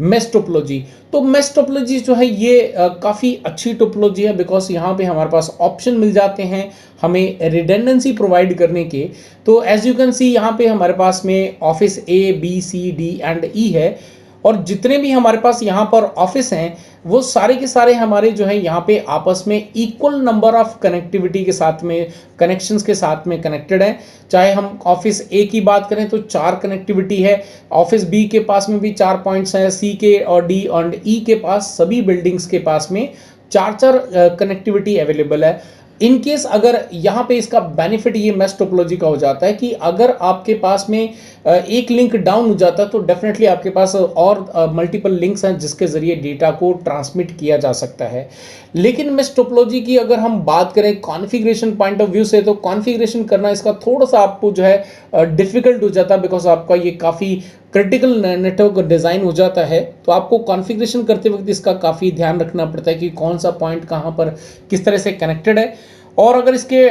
Mesh topology. तो mesh topology जो है ये काफ़ी अच्छी टोपोलॉजी है, बिकॉज यहाँ पे हमारे पास ऑप्शन मिल जाते हैं हमें रिडेंडेंसी प्रोवाइड करने के। तो एज यू कैन सी यहाँ पे हमारे पास में office A B C D and E है, और जितने भी हमारे पास यहाँ पर ऑफिस हैं वो सारे के सारे हमारे जो है यहाँ पे आपस में इक्वल नंबर ऑफ कनेक्टिविटी के साथ में, कनेक्शंस के साथ में कनेक्टेड हैं। चाहे हम ऑफिस ए की बात करें तो 4 कनेक्टिविटी है, ऑफिस बी के पास में भी 4 पॉइंट्स हैं, सी के और डी और ई के पास सभी बिल्डिंग्स के पास में 4 कनेक्टिविटी अवेलेबल है। इन केस अगर यहाँ पे इसका बेनिफिट ये मेश टोपोलॉजी का हो जाता है कि अगर आपके पास में एक लिंक डाउन हो जाता है तो डेफिनेटली आपके पास और मल्टीपल लिंक्स हैं जिसके जरिए डेटा को ट्रांसमिट किया जा सकता है। लेकिन मेश टोपोलॉजी की अगर हम बात करें कॉन्फ़िगरेशन पॉइंट ऑफ व्यू से, तो कॉन्फ़िगरेशन करना इसका थोड़ा सा आपको जो है डिफिकल्ट हो जाता है, बिकॉज आपका ये काफ़ी क्रिटिकल नेटवर्क डिज़ाइन हो जाता है। तो आपको कॉन्फ़िगरेशन करते वक्त इसका काफ़ी ध्यान रखना पड़ता है कि कौन सा पॉइंट कहाँ पर किस तरह से कनेक्टेड है। और अगर इसके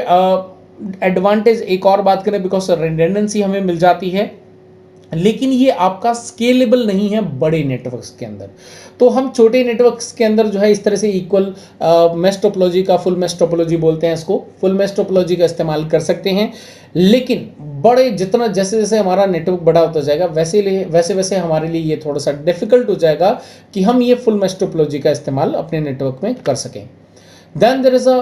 एडवांटेज एक और बात करें, बिकॉज रिडंडेंसी हमें मिल जाती है, लेकिन ये आपका स्केलेबल नहीं है बड़े नेटवर्क्स के अंदर। तो हम छोटे नेटवर्क्स के अंदर जो है इस तरह से इक्वल मेश टोपोलॉजी का, फुल मेश टोपोलॉजी बोलते हैं इसको, फुल मेश टोपोलॉजी का इस्तेमाल कर सकते हैं। लेकिन बड़े जितना जैसे जैसे हमारा नेटवर्क बड़ा होता जाएगा वैसे वैसे हमारे लिए ये थोड़ा सा डिफिकल्ट हो जाएगा कि हम ये फुल मेश टोपोलॉजी का इस्तेमाल अपने नेटवर्क में कर सकें। Then there is a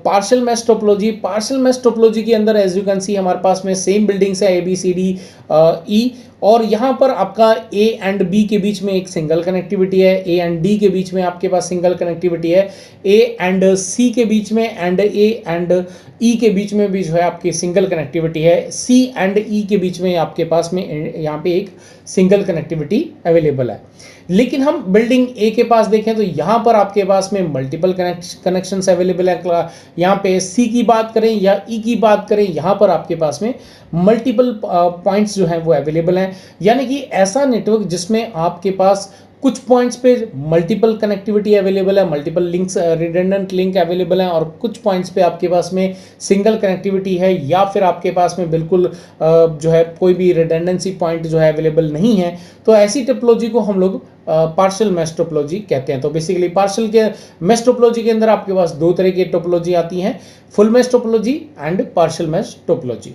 partial mesh topology. Partial mesh topology के अंदर एज यू कैन सी हमारे पास में सेम बिल्डिंग्स है ए बी सी डी ई, और यहाँ पर आपका ए एंड बी के बीच में एक सिंगल कनेक्टिविटी है, ए एंड डी के बीच में आपके पास सिंगल कनेक्टिविटी है, ए एंड सी के बीच में एंड ए एंड ई के बीच में भी जो है आपकी सिंगल कनेक्टिविटी है, सी एंड ई के बीच में आपके पास में यहाँ पे एक सिंगल कनेक्टिविटी अवेलेबल है। लेकिन हम बिल्डिंग ए के पास देखें तो यहाँ पर आपके पास में मल्टीपल कनेक्शंस अवेलेबल है। यहाँ पे सी की बात करें या ई की बात करें, यहाँ पर आपके पास में मल्टीपल पॉइंट्स जो हैं वो अवेलेबल हैं। यानी कि ऐसा नेटवर्क जिसमें आपके पास कुछ पॉइंट्स पे मल्टीपल कनेक्टिविटी अवेलेबल है, multiple links, redundant link available हैं, और कुछ पॉइंट्स पे आपके पास में सिंगल कनेक्टिविटी है, या फिर आपके पास में बिल्कुल जो है कोई भी रिडंडेंसी पॉइंट जो है अवेलेबल नहीं है। तो ऐसी टोपोलॉजी को हम लोग पार्शियल मेश टोपोलॉजी कहते हैं। तो बेसिकली पार्शियल के मेश टोपोलॉजी के अंदर आपके पास 2 तरह की टोपोलॉजी आती हैं, full mesh topology and partial mesh topology.